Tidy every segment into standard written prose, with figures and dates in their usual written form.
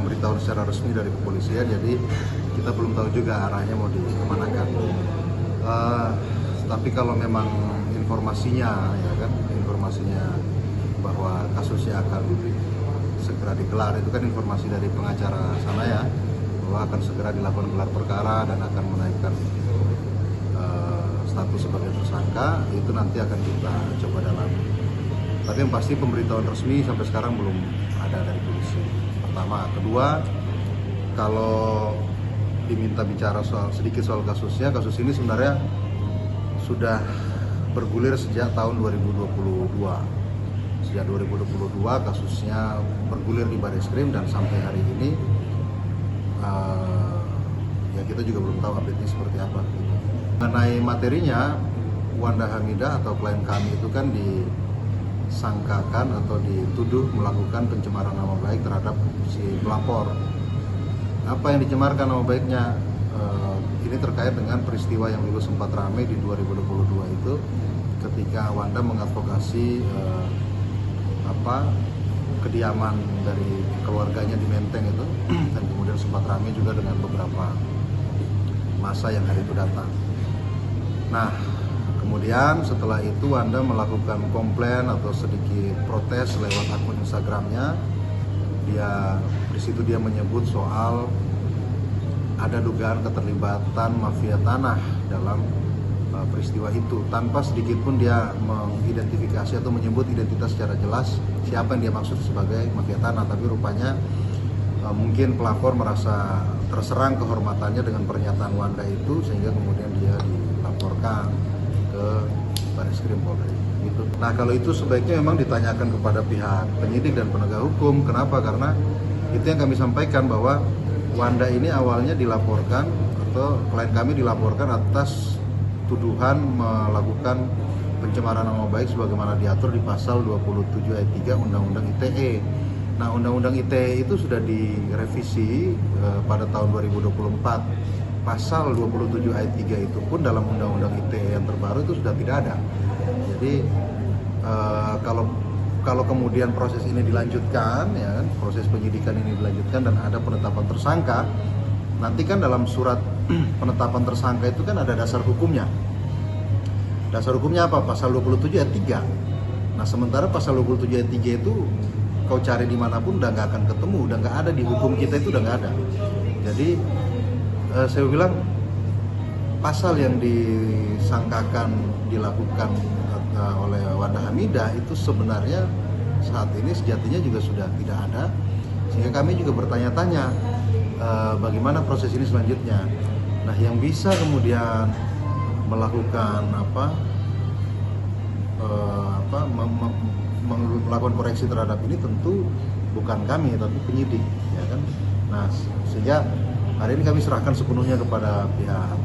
pemberitahuan secara resmi dari kepolisian, jadi kita belum tahu juga arahnya mau dikemanakan. Tapi kalau memang informasinya, ya kan, informasinya bahwa kasusnya akan segera digelar, itu kan informasi dari pengacara sana ya, bahwa akan segera dilakukan gelar perkara dan akan menaikkan status sebagai tersangka, itu nanti akan kita coba dalami. Tapi yang pasti pemberitahuan resmi sampai sekarang belum ada dari polisi. Pertama, kedua, kalau diminta bicara sedikit soal kasusnya, kasus ini sebenarnya sudah bergulir sejak tahun 2022. Sejak 2022 kasusnya bergulir di Barreskrim dan sampai hari ini ya kita juga belum tahu update-nya seperti apa. Mengenai materinya, Wanda Hamidah atau klien kami itu kan disangkakan atau dituduh melakukan pencemaran nama baik terhadap si pelapor. Apa yang dicemarkan nama baiknya? Ini terkait dengan peristiwa yang dulu sempat ramai di 2022 itu, ketika Wanda mengadvokasi kediaman dari keluarganya di Menteng itu, dan kemudian sempat ramai juga dengan beberapa masa yang hari itu datang. Nah, kemudian setelah itu Wanda melakukan komplain atau sedikit protes lewat akun Instagramnya. Di situ dia menyebut soal ada dugaan keterlibatan mafia tanah dalam peristiwa itu, tanpa sedikit pun dia mengidentifikasi atau menyebut identitas secara jelas siapa yang dia maksud sebagai mafia tanah. Tapi rupanya mungkin pelapor merasa terserang kehormatannya dengan pernyataan Wanda itu, sehingga kemudian dia dilaporkan ke Barreskrim Polri gitu. Nah, kalau itu sebaiknya memang ditanyakan kepada pihak penyidik dan penegak hukum. Kenapa? Karena itu yang kami sampaikan, bahwa Wanda ini awalnya dilaporkan atau klien kami dilaporkan atas tuduhan melakukan pencemaran nama baik sebagaimana diatur di pasal 27 ayat 3 Undang-Undang ITE. Nah, Undang-Undang ITE itu sudah direvisi pada tahun 2024. Pasal 27 ayat 3 itu pun dalam Undang-Undang ITE yang terbaru itu sudah tidak ada. Jadi kalau kemudian proses ini dilanjutkan, ya, proses penyidikan ini dilanjutkan dan ada penetapan tersangka, nanti kan dalam surat penetapan tersangka itu kan ada dasar hukumnya. Dasar hukumnya apa? Pasal 27 ayat 3. Nah, sementara pasal 27 ayat 3 itu kau cari dimanapun udah nggak akan ketemu, udah nggak ada di hukum kita, itu udah nggak ada. Jadi saya bilang pasal yang disangkakan dilakukan oleh Wanda Hamidah itu sebenarnya saat ini sejatinya juga sudah tidak ada, sehingga kami juga bertanya-tanya bagaimana proses ini selanjutnya. Nah, yang bisa kemudian melakukan melakukan koreksi terhadap ini tentu bukan kami, tapi penyidik, ya kan. Nah, sehingga hari ini kami serahkan sepenuhnya kepada pihak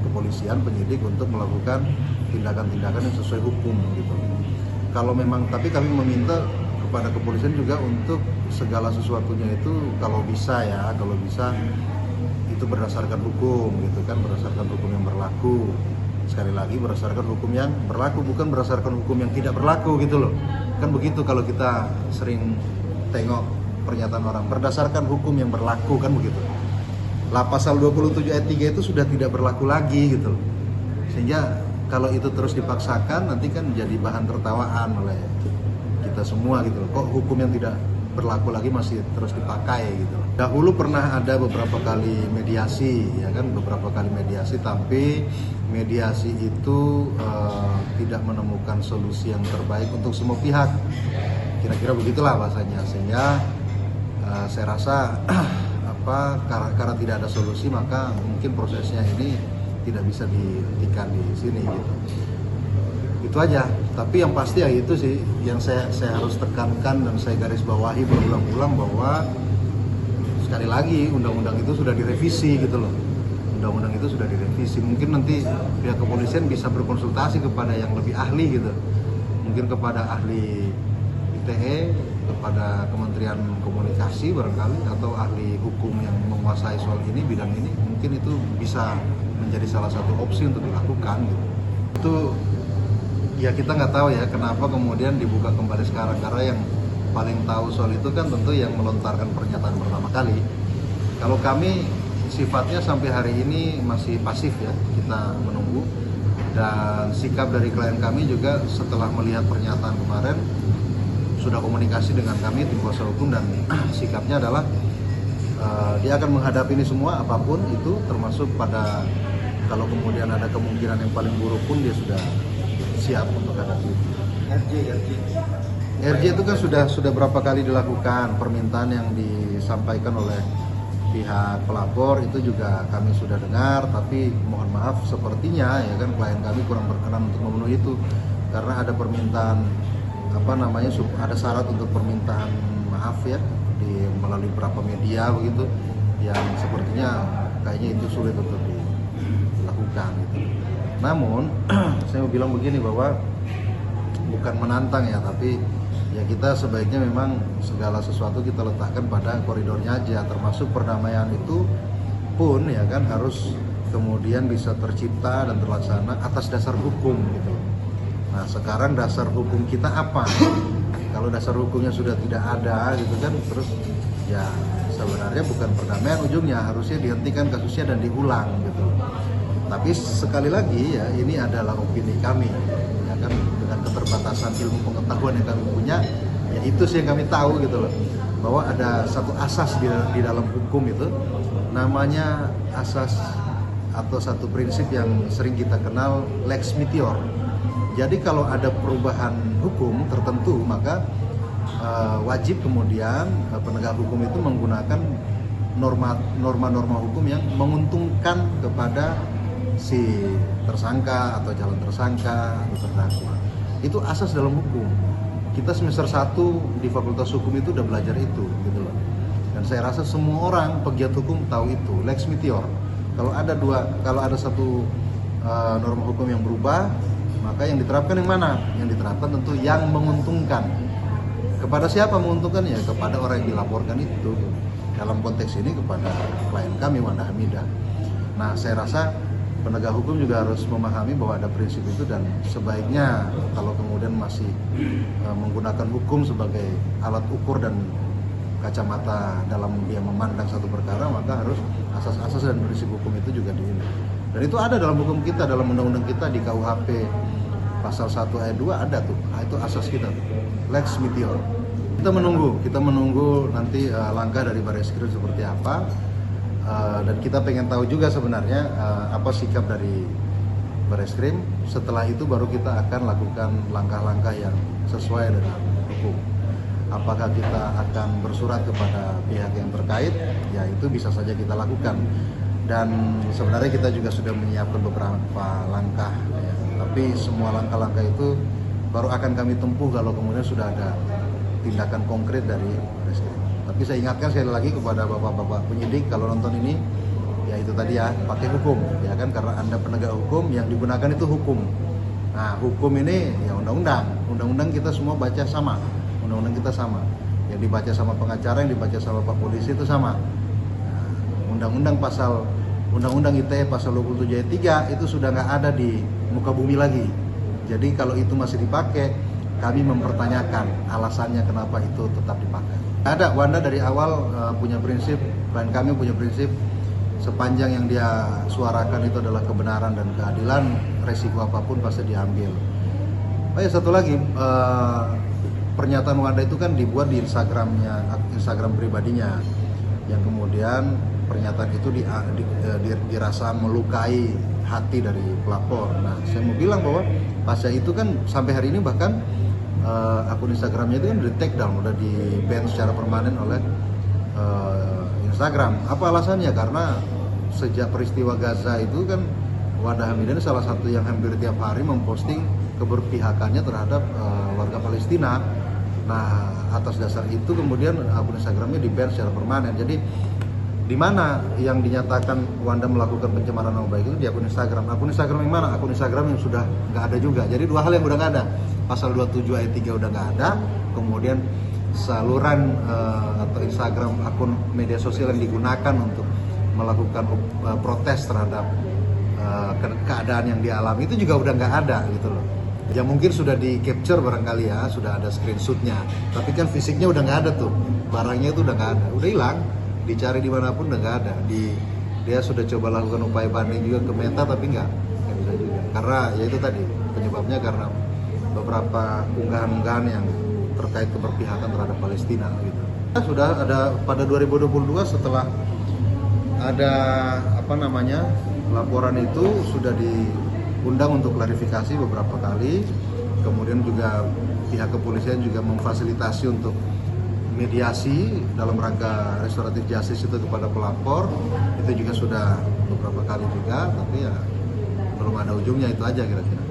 kepolisian, penyidik untuk melakukan tindakan-tindakan yang sesuai hukum gitu. Kalau memang, tapi kami meminta kepada kepolisian juga untuk segala sesuatunya itu kalau bisa itu berdasarkan hukum gitu kan, berdasarkan hukum yang berlaku. Sekali lagi, berdasarkan hukum yang berlaku, bukan berdasarkan hukum yang tidak berlaku gitu loh. Kan begitu kalau kita sering tengok pernyataan orang, berdasarkan hukum yang berlaku, kan begitu. Lah pasal 27 ayat 3 itu sudah tidak berlaku lagi gitu loh. Sehingga kalau itu terus dipaksakan nanti kan jadi bahan tertawaan oleh kita semua gitu loh. Kok hukum yang tidak berlaku lagi masih terus dipakai gitu loh. Dahulu pernah ada beberapa kali mediasi, ya kan, tapi mediasi itu tidak menemukan solusi yang terbaik untuk semua pihak. Kira-kira begitulah bahasanya. Sehingga saya rasa karena tidak ada solusi, maka mungkin prosesnya ini tidak bisa dihentikan di sini gitu. Itu aja. Tapi yang pasti ya itu sih yang saya harus tekankan dan saya garis bawahi berulang-ulang, bahwa sekali lagi undang-undang itu sudah direvisi gitu loh. Undang-undang itu sudah direvisi. Mungkin nanti pihak kepolisian bisa berkonsultasi kepada yang lebih ahli gitu. Mungkin kepada ahli ITE, kepada Kementerian Komunikasi barangkali, atau ahli hukum yang menguasai soal ini, bidang ini, mungkin itu bisa menjadi salah satu opsi untuk dilakukan gitu. Itu ya kita nggak tahu ya kenapa kemudian dibuka kembali sekarang, karena yang paling tahu soal itu kan tentu yang melontarkan pernyataan pertama kali. Kalau kami sifatnya sampai hari ini masih pasif ya, kita menunggu. Dan sikap dari klien kami juga setelah melihat pernyataan kemarin sudah komunikasi dengan kami tim kuasa hukum, dan sikapnya adalah dia akan menghadapi ini semua apapun itu, termasuk pada kalau kemudian ada kemungkinan yang paling buruk pun dia sudah siap untuk hadapi. RJ itu kan sudah berapa kali dilakukan, permintaan yang disampaikan oleh pihak pelapor itu juga kami sudah dengar, tapi mohon maaf sepertinya ya kan klien kami kurang berkenan untuk memenuhi itu, karena ada permintaan ada syarat untuk permintaan maaf ya melalui beberapa media begitu, yang sepertinya kayaknya itu sulit untuk dilakukan gitu. Namun saya mau bilang begini, bahwa bukan menantang ya, tapi ya kita sebaiknya memang segala sesuatu kita letakkan pada koridornya aja, termasuk perdamaian itu pun ya kan harus kemudian bisa tercipta dan terlaksana atas dasar hukum gitu. Nah sekarang dasar hukum kita apa? Kalau dasar hukumnya sudah tidak ada gitu kan, terus ya sebenarnya bukan perdamaian ujungnya, harusnya dihentikan kasusnya dan diulang gitu. Tapi sekali lagi ya, ini adalah opini kami ya kan, dengan keterbatasan ilmu pengetahuan yang kami punya, ya itu sih yang kami tahu gitu loh, bahwa ada satu asas di dalam hukum itu, namanya asas atau satu prinsip yang sering kita kenal lex meteor. Jadi kalau ada perubahan hukum tertentu, maka wajib kemudian penegak hukum itu menggunakan norma-norma hukum yang menguntungkan kepada si tersangka atau calon tersangka atau terdakwa. Itu asas dalam hukum. Kita semester 1 di Fakultas Hukum itu udah belajar itu gitu loh. Dan saya rasa semua orang pegiat hukum tahu itu, lex meteor. Kalau ada satu norma hukum yang berubah, maka yang diterapkan yang mana? Yang diterapkan tentu yang menguntungkan. Kepada siapa menguntungkan? Ya kepada orang yang dilaporkan itu. Dalam konteks ini kepada klien kami, Wanda Hamidah. Nah saya rasa penegak hukum juga harus memahami bahwa ada prinsip itu, dan sebaiknya kalau kemudian masih menggunakan hukum sebagai alat ukur dan kacamata dalam dia memandang satu perkara, maka harus asas-asas dan prinsip hukum itu juga diingat. Dan itu ada dalam hukum kita, dalam undang-undang kita di KUHP pasal 1 ayat 2 ada tuh. Nah, itu asas kita tuh, lex meteor. Kita menunggu nanti langkah dari Barreskrim seperti apa. Dan kita pengen tahu juga sebenarnya apa sikap dari Barreskrim. Setelah itu baru kita akan lakukan langkah-langkah yang sesuai dengan hukum. Apakah kita akan bersurat kepada pihak yang terkait? Ya itu bisa saja kita lakukan. Dan sebenarnya kita juga sudah menyiapkan beberapa langkah ya. Tapi semua langkah-langkah itu baru akan kami tempuh kalau kemudian sudah ada tindakan konkret dari Barreskrim. Tapi saya ingatkan sekali lagi kepada bapak-bapak penyidik, kalau nonton ini, ya itu tadi ya, pakai hukum, ya kan, karena Anda penegak hukum, yang digunakan itu hukum. Nah, hukum ini ya undang-undang kita semua baca sama, undang-undang kita sama. Yang dibaca sama pengacara, yang dibaca sama Pak Polisi itu sama. Nah, Undang-Undang ITE pasal 27 ayat 3 itu sudah nggak ada di muka bumi lagi. Jadi kalau itu masih dipakai, kami mempertanyakan alasannya kenapa itu tetap dipakai. Ada, Wanda dari awal punya prinsip, dan kami punya prinsip, sepanjang yang dia suarakan itu adalah kebenaran dan keadilan, resiko apapun pasti diambil. Oh ya, satu lagi, pernyataan Wanda itu kan dibuat di Instagram pribadinya, yang kemudian pernyataan itu dirasa melukai hati dari pelapor. Nah, saya mau bilang bahwa pasca itu kan sampai hari ini bahkan akun Instagramnya itu kan udah take down, udah di ban secara permanen oleh Instagram. Apa alasannya? Karena sejak peristiwa Gaza itu kan Wanda Hamidah ini salah satu yang hampir tiap hari memposting keberpihakannya terhadap warga Palestina. Nah, atas dasar itu kemudian akun Instagramnya di ban secara permanen. Jadi di mana yang dinyatakan Wanda melakukan pencemaran nama baik itu di akun Instagram. Akun Instagram yang mana? Akun Instagram yang sudah nggak ada juga. Jadi dua hal yang udah nggak ada. Pasal 27 ayat 3 udah nggak ada. Kemudian saluran atau Instagram, akun media sosial yang digunakan untuk melakukan protes terhadap keadaan yang dialami itu juga udah nggak ada gitu loh. Ya mungkin sudah di capture barangkali ya, sudah ada screenshotnya. Tapi kan fisiknya udah nggak ada tuh, barangnya itu udah nggak ada, udah hilang. Dicari dimanapun udah nggak ada. Dia sudah coba lakukan upaya banding juga ke Meta tapi nggak bisa juga. Karena ya itu tadi penyebabnya karena beberapa unggahan-unggahan yang terkait keberpihakan terhadap Palestina gitu. Sudah ada pada 2022 setelah ada laporan itu sudah diundang untuk klarifikasi beberapa kali, kemudian juga pihak kepolisian juga memfasilitasi untuk mediasi dalam rangka restoratif justice itu kepada pelapor, itu juga sudah beberapa kali juga, tapi ya belum ada ujungnya, itu aja kira-kira.